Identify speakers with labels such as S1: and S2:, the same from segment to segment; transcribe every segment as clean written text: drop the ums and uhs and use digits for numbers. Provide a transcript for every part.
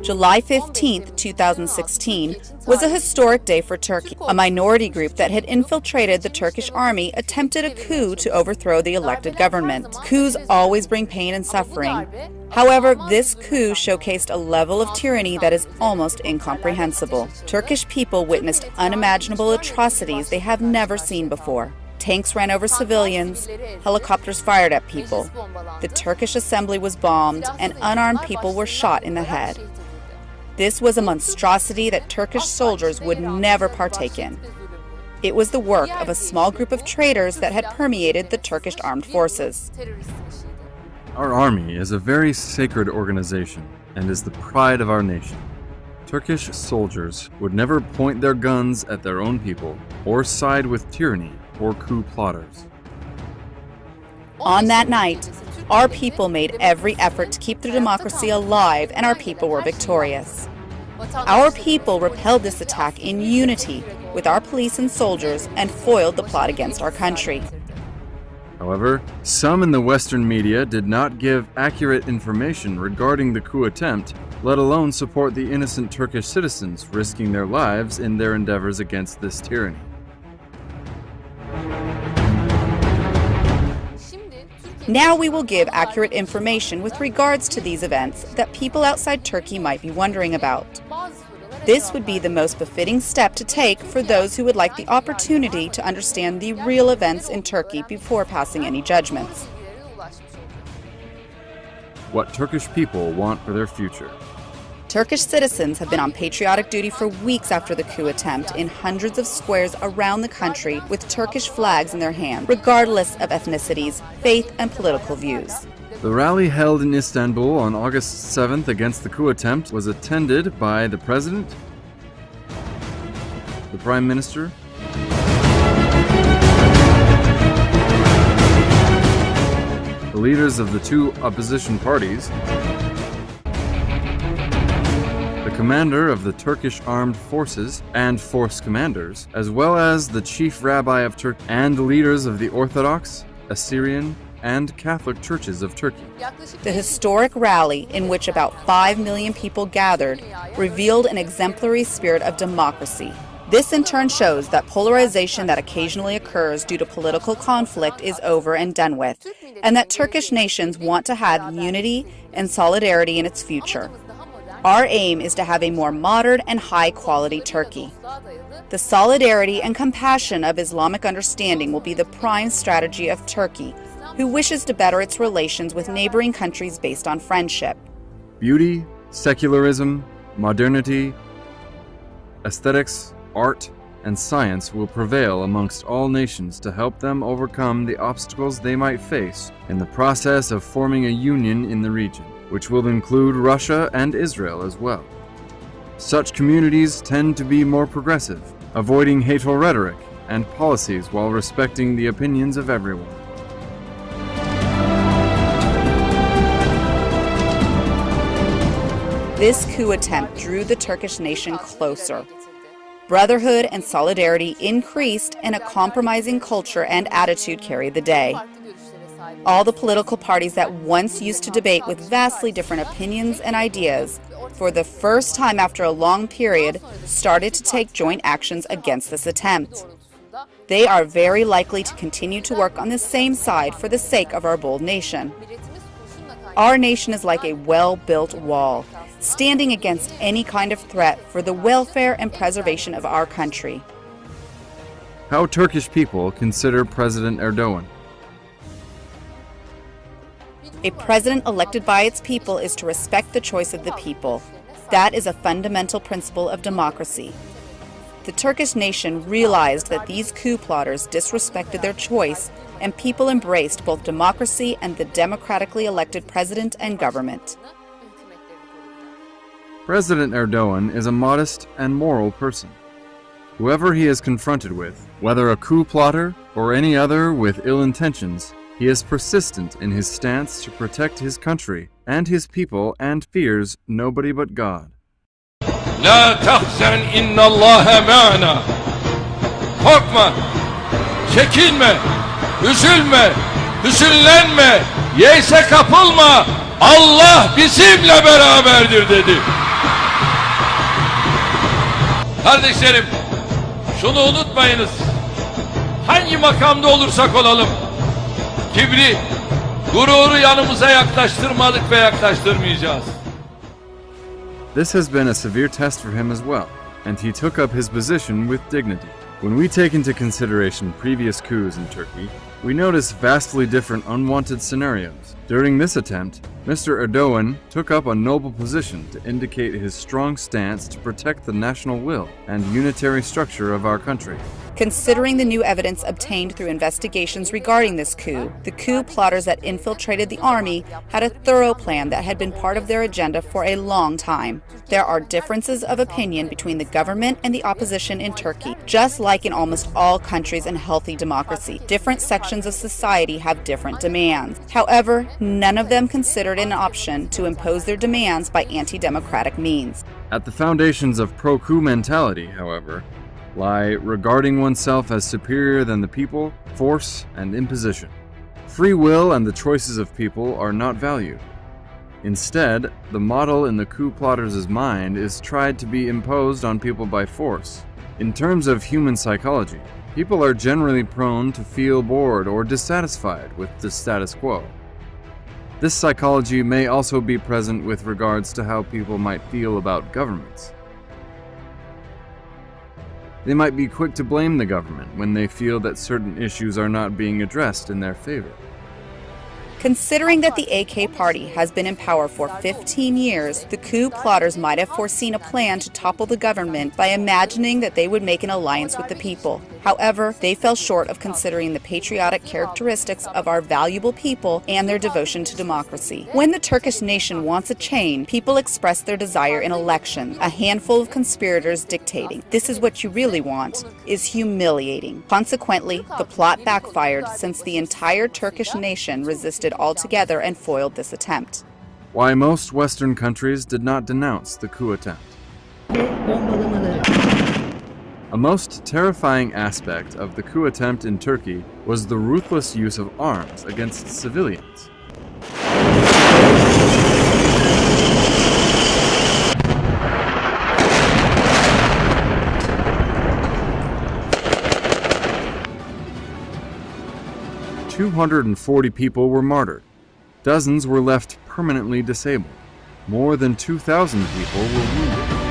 S1: July 15, 2016, was a historic day for Turkey. A minority group that had infiltrated the Turkish army attempted a coup to overthrow the elected government. Coups always bring pain and suffering. However, this coup showcased a level of tyranny that is almost incomprehensible. Turkish people witnessed unimaginable atrocities they have never seen before. Tanks ran over civilians, helicopters fired at people, the Turkish assembly was bombed, and unarmed people were shot in the head. This was a monstrosity that Turkish soldiers would never partake in. It was the work of a small group of traitors that had permeated the Turkish armed forces.
S2: Our army is a very sacred organization and is the pride of our nation. Turkish soldiers would never point their guns at their own people or side with tyranny or coup plotters.
S1: On that night, our people made every effort to keep the democracy alive, and our people were victorious. Our people repelled this attack in unity with our police and soldiers and foiled the plot against our country.
S2: However, some in the Western media did not give accurate information regarding the coup attempt, let alone support the innocent Turkish citizens risking their lives in their endeavors against this tyranny.
S1: Now we will give accurate information with regards to these events that people outside Turkey might be wondering about. This would be the most befitting step to take for those who would like the opportunity to understand the real events in Turkey before passing any judgments.
S2: What Turkish people want for their future.
S1: Turkish citizens have been on patriotic duty for weeks after the coup attempt in hundreds of squares around the country with Turkish flags in their hand, regardless of ethnicities, faith, and political views.
S2: The rally held in Istanbul on August 7th against the coup attempt was attended by the President, the Prime Minister, the leaders of the two opposition parties, the commander of the Turkish armed forces and force commanders, as well as the chief rabbi of Turkey and the leaders of the Orthodox, Assyrian, and Catholic churches of Turkey.
S1: The historic rally, in which about 5 million people gathered, revealed an exemplary spirit of democracy. This in turn shows that polarization that occasionally occurs due to political conflict is over and done with, and that Turkish nations want to have unity and solidarity in its future. Our aim is to have a more modern and high-quality Turkey. The solidarity and compassion of Islamic understanding will be the prime strategy of Turkey, who wishes to better its relations with neighboring countries based on friendship.
S2: Beauty, secularism, modernity, aesthetics, art, and science will prevail amongst all nations to help them overcome the obstacles they might face in the process of forming a union in the region, which will include Russia and Israel as well. Such communities tend to be more progressive, avoiding hateful rhetoric and policies while respecting the opinions of everyone.
S1: This coup attempt drew the Turkish nation closer. Brotherhood and solidarity increased, and a compromising culture and attitude carried the day. All the political parties that once used to debate with vastly different opinions and ideas, for the first time after a long period, started to take joint actions against this attempt. They are very likely to continue to work on the same side for the sake of our bold nation. Our nation is like a well-built wall, standing against any kind of threat for the welfare and preservation of our country.
S2: How Turkish people consider President Erdogan.
S1: A president elected by its people is to respect the choice of the people. That is a fundamental principle of democracy. The Turkish nation realized that these coup plotters disrespected their choice, and people embraced both democracy and the democratically elected president and government.
S2: President Erdogan is a modest and moral person. Whoever he is confronted with, whether a coup plotter or any other with ill intentions, he is persistent in his stance to protect his country and his people and fears nobody but God.
S3: La tahzen innallaha ma'ana. Korkma, çekinme. Üzülme, hüzünlenme, yeyse kapılma, Allah bizimle beraberdir dedi. Kardeşlerim, şunu unutmayınız. Hangi makamda olursak olalım, kibri, gururu yanımıza yaklaştırmadık ve yaklaştırmayacağız.
S2: This has been a severe test for him as well, and he took up his position with dignity. When we take into consideration previous coups in Turkey, we notice vastly different unwanted scenarios. During this attempt, Mr. Erdogan took up a noble position to indicate his strong stance to protect the national will and unitary structure of our country.
S1: Considering the new evidence obtained through investigations regarding this coup, the coup plotters that infiltrated the army had a thorough plan that had been part of their agenda for a long time. There are differences of opinion between the government and the opposition in Turkey, just like in almost all countries in healthy democracy. Different sections of society have different demands. However, none of them considered an option to impose their demands by anti-democratic means.
S2: At the foundations of pro-coup mentality, however, lie regarding oneself as superior than the people, force, and imposition. Free will and the choices of people are not valued. Instead, the model in the coup plotters' mind is tried to be imposed on people by force. In terms of human psychology, people are generally prone to feel bored or dissatisfied with the status quo. This psychology may also be present with regards to how people might feel about governments. They might be quick to blame the government when they feel that certain issues are not being addressed in their favor.
S1: Considering that the AK party has been in power for 15 years, the coup plotters might have foreseen a plan to topple the government by imagining that they would make an alliance with the people. However, they fell short of considering the patriotic characteristics of our valuable people and their devotion to democracy. When the Turkish nation wants a change, people express their desire in elections. A handful of conspirators dictating, "This is what you really want," is humiliating. Consequently, the plot backfired since the entire Turkish nation resisted altogether and foiled this attempt.
S2: Why most Western countries did not denounce the coup attempt. A most terrifying aspect of the coup attempt in Turkey was the ruthless use of arms against civilians. "240 people were martyred. Dozens were left permanently disabled. More than 2,000 people were wounded."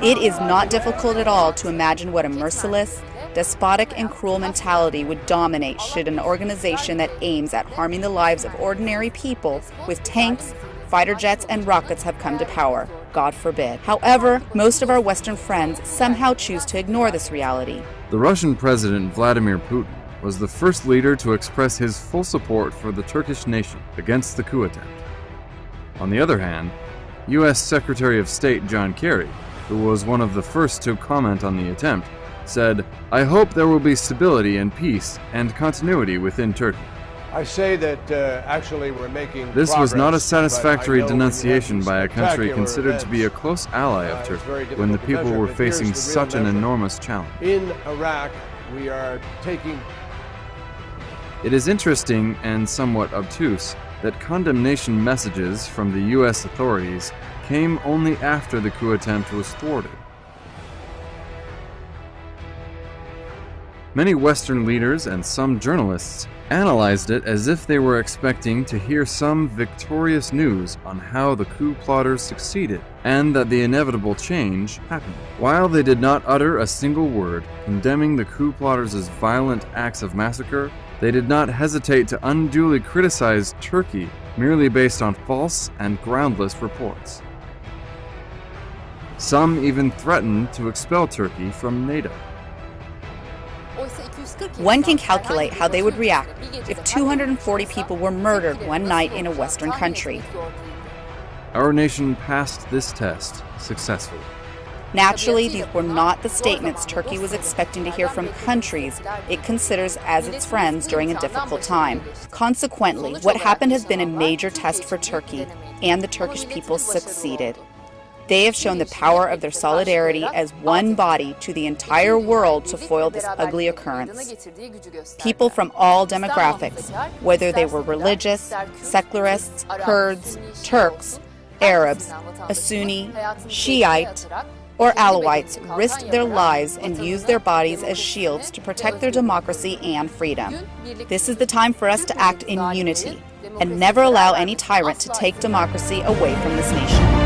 S1: It is not difficult at all to imagine what a merciless, despotic, and cruel mentality would dominate should an organization that aims at harming the lives of ordinary people with tanks, fighter jets, and rockets have come to power. God forbid. However, most of our Western friends somehow choose to ignore this reality.
S2: The Russian President Vladimir Putin was the first leader to express his full support for the Turkish nation against the coup attempt. On the other hand, U.S. Secretary of State John Kerry, who was one of the first to comment on the attempt, said, "I hope there will be stability and peace and continuity within Turkey."
S4: I say that actually we're making
S2: This was not a
S4: progress,
S2: satisfactory
S4: but I know
S2: denunciation
S4: we
S2: by a
S4: had
S2: country
S4: spectacular
S2: considered to be a
S4: events.
S2: close ally of
S4: It's
S2: Turkey
S4: very
S2: when the
S4: difficult to
S2: people
S4: measure,
S2: were
S4: but here's
S2: facing
S4: the real
S2: such an
S4: measure.
S2: enormous challenge.
S4: In Iraq, we are taking...
S2: It is interesting and somewhat obtuse that condemnation messages from the U.S. authorities came only after the coup attempt was thwarted. Many Western leaders and some journalists analyzed it as if they were expecting to hear some victorious news on how the coup plotters succeeded and that the inevitable change happened. While they did not utter a single word condemning the coup plotters' violent acts of massacre, they did not hesitate to unduly criticize Turkey merely based on false and groundless reports. Some even threatened to expel Turkey from NATO.
S1: One can calculate how they would react if 240 people were murdered one night in a Western country.
S2: Our nation passed this test successfully.
S1: Naturally, these were not the statements Turkey was expecting to hear from countries it considers as its friends during a difficult time. Consequently, what happened has been a major test for Turkey, and the Turkish people succeeded. They have shown the power of their solidarity as one body to the entire world to foil this ugly occurrence. People from all demographics, whether they were religious, secularists, Kurds, Turks, Arabs, a Sunni, Shiite, or Alawites, risked their lives and used their bodies as shields to protect their democracy and freedom. This is the time for us to act in unity and never allow any tyrant to take democracy away from this nation.